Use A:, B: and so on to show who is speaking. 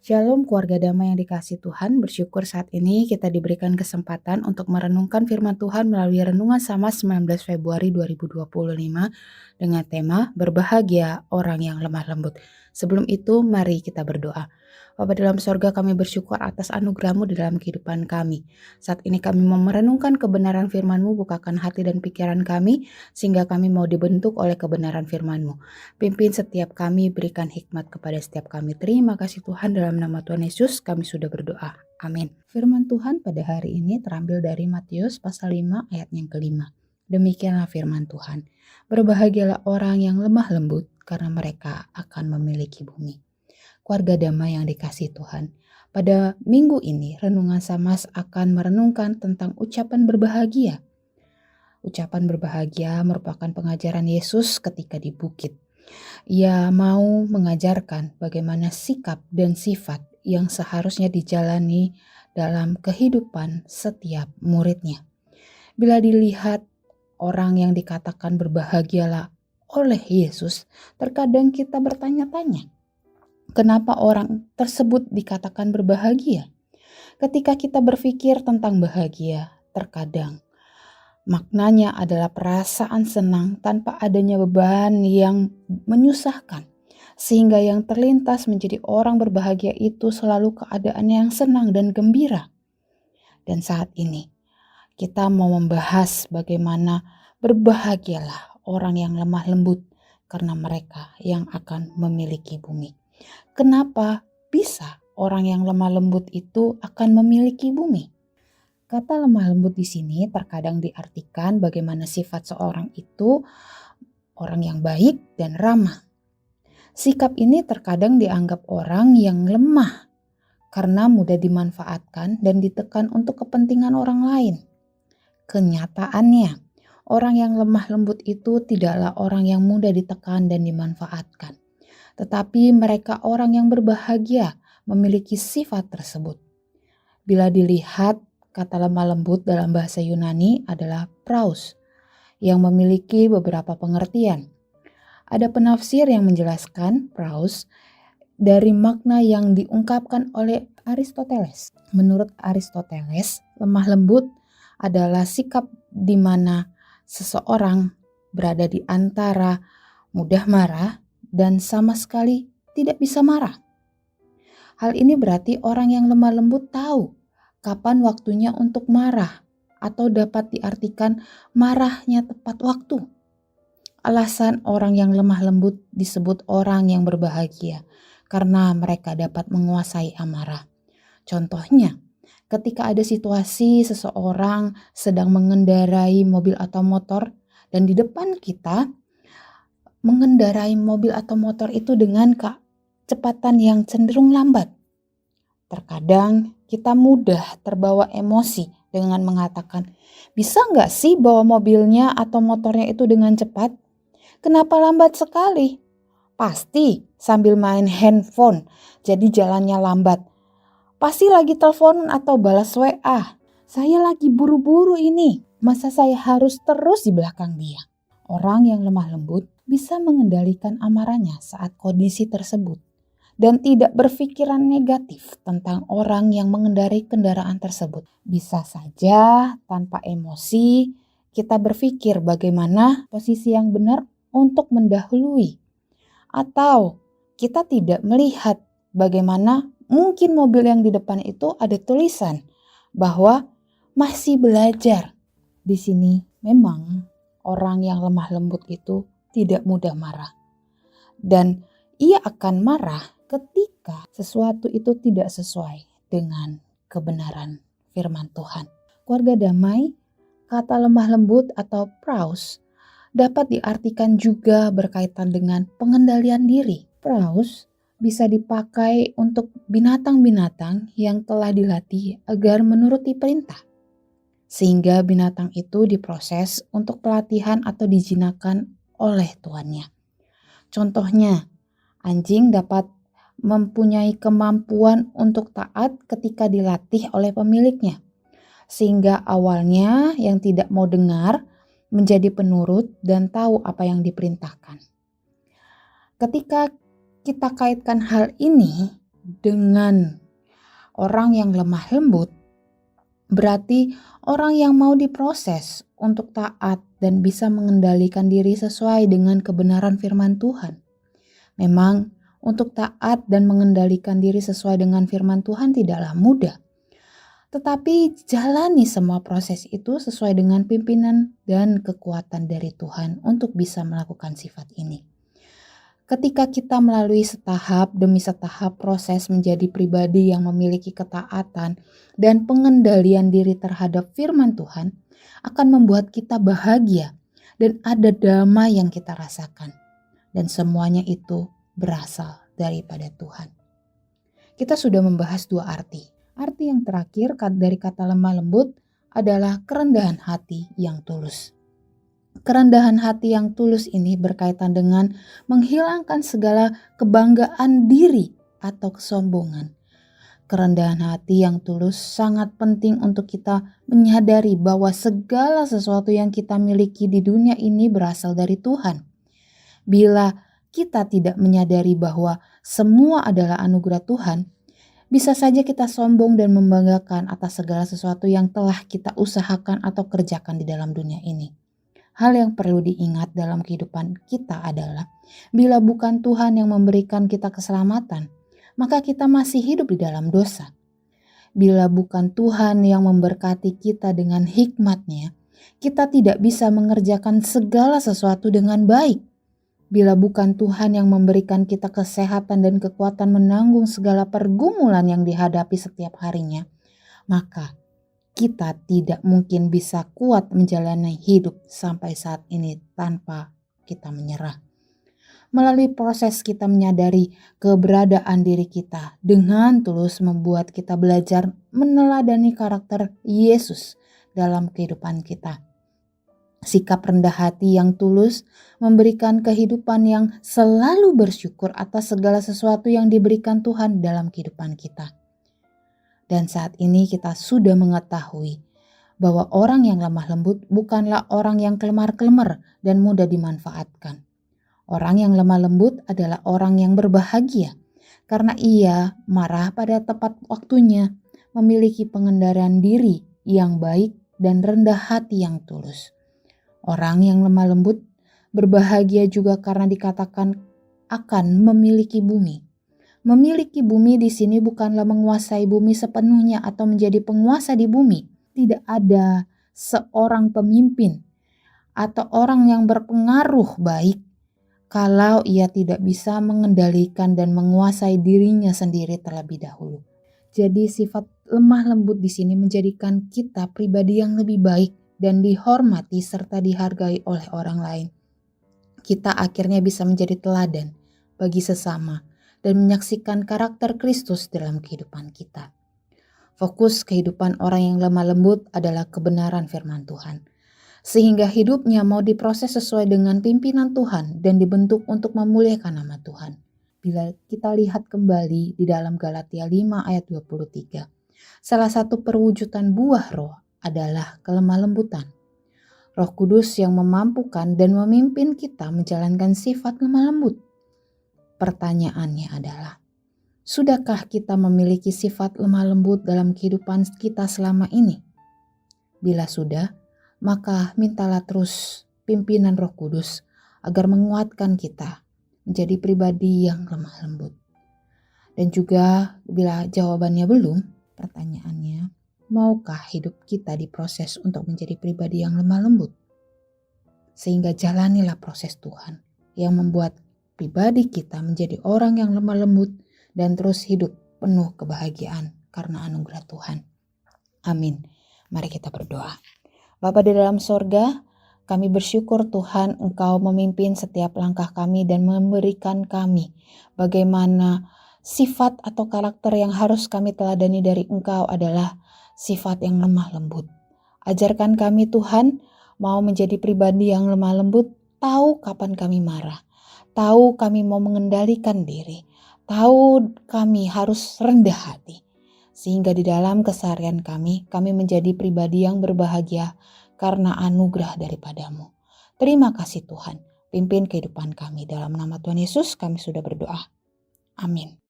A: Shalom keluarga damai yang dikasihi Tuhan, bersyukur saat ini kita diberikan kesempatan untuk merenungkan firman Tuhan melalui Renungan Sama 19 Februari 2025 dengan tema Berbahagia Orang yang Lemah Lembut. Sebelum itu mari kita berdoa. Bapa dalam sorga, kami bersyukur atas anugerah-Mu di dalam kehidupan kami. Saat ini kami mau merenungkan kebenaran firman-Mu, bukakan hati dan pikiran kami sehingga kami mau dibentuk oleh kebenaran firman-Mu. Pimpin setiap kami, berikan hikmat kepada setiap kami. Terima kasih Tuhan, dalam nama Tuhan Yesus kami sudah berdoa. Amin. Firman Tuhan pada hari ini terambil dari Matius pasal 5 ayat yang kelima. Demikianlah firman Tuhan. Berbahagialah orang yang lemah lembut karena mereka akan memiliki bumi. Keluarga damai yang dikasihi Tuhan. Pada minggu ini Renungan Samas akan merenungkan tentang ucapan berbahagia. Ucapan berbahagia merupakan pengajaran Yesus ketika di bukit. Ia mau mengajarkan bagaimana sikap dan sifat yang seharusnya dijalani dalam kehidupan setiap muridnya. Bila dilihat orang yang dikatakan berbahagialah oleh Yesus, terkadang kita bertanya-tanya, kenapa orang tersebut dikatakan berbahagia? Ketika kita berpikir tentang bahagia, terkadang maknanya adalah perasaan senang tanpa adanya beban yang menyusahkan. Sehingga yang terlintas menjadi orang berbahagia itu selalu keadaan yang senang dan gembira. Dan saat ini kita mau membahas bagaimana berbahagialah orang yang lemah lembut karena mereka yang akan memiliki bumi. Kenapa bisa orang yang lemah lembut itu akan memiliki bumi? Kata lemah lembut di sini terkadang diartikan bagaimana sifat seorang itu orang yang baik dan ramah. Sikap ini terkadang dianggap orang yang lemah karena mudah dimanfaatkan dan ditekan untuk kepentingan orang lain. Kenyataannya, orang yang lemah lembut itu tidaklah orang yang mudah ditekan dan dimanfaatkan, tetapi mereka orang yang berbahagia memiliki sifat tersebut. Bila dilihat, kata lemah lembut dalam bahasa Yunani adalah praus, yang memiliki beberapa pengertian. Ada penafsir yang menjelaskan praus dari makna yang diungkapkan oleh Aristoteles. Menurut Aristoteles, lemah lembut adalah sikap di mana seseorang berada di antara mudah marah dan sama sekali tidak bisa marah. Hal ini berarti orang yang lemah lembut tahu kapan waktunya untuk marah, atau dapat diartikan marahnya tepat waktu. Alasan orang yang lemah lembut disebut orang yang berbahagia karena mereka dapat menguasai amarah. Contohnya, ketika ada situasi seseorang sedang mengendarai mobil atau motor dan di depan kita mengendarai mobil atau motor itu dengan kecepatan yang cenderung lambat. Terkadang kita mudah terbawa emosi dengan mengatakan, bisa nggak sih bawa mobilnya atau motornya itu dengan cepat? Kenapa lambat sekali? Pasti sambil main handphone, jadi jalannya lambat. Pasti lagi telepon atau balas WA. Saya lagi buru-buru ini, masa saya harus terus di belakang dia? Orang yang lemah lembut bisa mengendalikan amarahnya saat kondisi tersebut dan tidak berpikiran negatif tentang orang yang mengendarai kendaraan tersebut. Bisa saja tanpa emosi kita berpikir bagaimana posisi yang benar untuk mendahului. Atau kita tidak melihat bagaimana mungkin mobil yang di depan itu ada tulisan bahwa masih belajar. Di sini memang orang yang lemah lembut itu tidak mudah marah. Dan ia akan marah ketika sesuatu itu tidak sesuai dengan kebenaran firman Tuhan. Keluarga damai, kata lemah lembut atau praus dapat diartikan juga berkaitan dengan pengendalian diri. Praus bisa dipakai untuk binatang-binatang yang telah dilatih agar menuruti perintah. Sehingga binatang itu diproses untuk pelatihan atau dijinakkan oleh tuannya. Contohnya, anjing dapat mempunyai kemampuan untuk taat ketika dilatih oleh pemiliknya. Sehingga awalnya yang tidak mau dengar menjadi penurut dan tahu apa yang diperintahkan. Ketika kita kaitkan hal ini dengan orang yang lemah lembut, berarti orang yang mau diproses untuk taat dan bisa mengendalikan diri sesuai dengan kebenaran firman Tuhan. Memang untuk taat dan mengendalikan diri sesuai dengan firman Tuhan tidaklah mudah. Tetapi jalani semua proses itu sesuai dengan pimpinan dan kekuatan dari Tuhan untuk bisa melakukan sifat ini. Ketika kita melalui setahap demi setahap proses menjadi pribadi yang memiliki ketaatan dan pengendalian diri terhadap firman Tuhan, akan membuat kita bahagia dan ada damai yang kita rasakan. Dan semuanya itu berasal daripada Tuhan. Kita sudah membahas dua arti. Arti yang terakhir dari kata lemah lembut adalah kerendahan hati yang tulus. Kerendahan hati yang tulus ini berkaitan dengan menghilangkan segala kebanggaan diri atau kesombongan. Kerendahan hati yang tulus sangat penting untuk kita menyadari bahwa segala sesuatu yang kita miliki di dunia ini berasal dari Tuhan. Bila kita tidak menyadari bahwa semua adalah anugerah Tuhan, bisa saja kita sombong dan membanggakan atas segala sesuatu yang telah kita usahakan atau kerjakan di dalam dunia ini. Hal yang perlu diingat dalam kehidupan kita adalah bila bukan Tuhan yang memberikan kita keselamatan, maka kita masih hidup di dalam dosa. Bila bukan Tuhan yang memberkati kita dengan hikmat-Nya, kita tidak bisa mengerjakan segala sesuatu dengan baik. Bila bukan Tuhan yang memberikan kita kesehatan dan kekuatan menanggung segala pergumulan yang dihadapi setiap harinya, maka kita tidak mungkin bisa kuat menjalani hidup sampai saat ini tanpa kita menyerah. Melalui proses kita menyadari keberadaan diri kita dengan tulus membuat kita belajar meneladani karakter Yesus dalam kehidupan kita. Sikap rendah hati yang tulus memberikan kehidupan yang selalu bersyukur atas segala sesuatu yang diberikan Tuhan dalam kehidupan kita. Dan saat ini kita sudah mengetahui bahwa orang yang lemah lembut bukanlah orang yang kelemar-kelemar dan mudah dimanfaatkan. Orang yang lemah lembut adalah orang yang berbahagia karena ia marah pada tepat waktunya, memiliki pengendalian diri yang baik dan rendah hati yang tulus. Orang yang lemah lembut berbahagia juga karena dikatakan akan memiliki bumi. Memiliki bumi di sini bukanlah menguasai bumi sepenuhnya atau menjadi penguasa di bumi. Tidak ada seorang pemimpin atau orang yang berpengaruh baik kalau ia tidak bisa mengendalikan dan menguasai dirinya sendiri terlebih dahulu. Jadi sifat lemah lembut di sini menjadikan kita pribadi yang lebih baik dan dihormati serta dihargai oleh orang lain. Kita akhirnya bisa menjadi teladan bagi sesama dan menyaksikan karakter Kristus dalam kehidupan kita. Fokus kehidupan orang yang lemah lembut adalah kebenaran firman Tuhan. Sehingga hidupnya mau diproses sesuai dengan pimpinan Tuhan dan dibentuk untuk memuliakan nama Tuhan. Bila kita lihat kembali di dalam Galatia 5 ayat 23, salah satu perwujudan buah roh adalah kelemah lembutan. Roh Kudus yang memampukan dan memimpin kita menjalankan sifat lemah lembut. Pertanyaannya adalah, sudahkah kita memiliki sifat lemah lembut dalam kehidupan kita selama ini? Bila sudah, maka mintalah terus pimpinan Roh Kudus agar menguatkan kita menjadi pribadi yang lemah lembut. Dan juga bila jawabannya belum, pertanyaannya, maukah hidup kita diproses untuk menjadi pribadi yang lemah lembut? Sehingga jalanilah proses Tuhan yang membuat pribadi kita menjadi orang yang lemah lembut dan terus hidup penuh kebahagiaan karena anugerah Tuhan. Amin. Mari kita berdoa. Bapa di dalam sorga, kami bersyukur Tuhan Engkau memimpin setiap langkah kami dan memberikan kami bagaimana sifat atau karakter yang harus kami teladani dari Engkau adalah sifat yang lemah lembut. Ajarkan kami Tuhan mau menjadi pribadi yang lemah lembut, tahu kapan kami marah, tahu kami mau mengendalikan diri, tahu kami harus rendah hati. Sehingga di dalam keseharian kami menjadi pribadi yang berbahagia karena anugerah daripadamu. Terima kasih Tuhan, pimpin kehidupan kami. Dalam nama Tuhan Yesus kami sudah berdoa. Amin.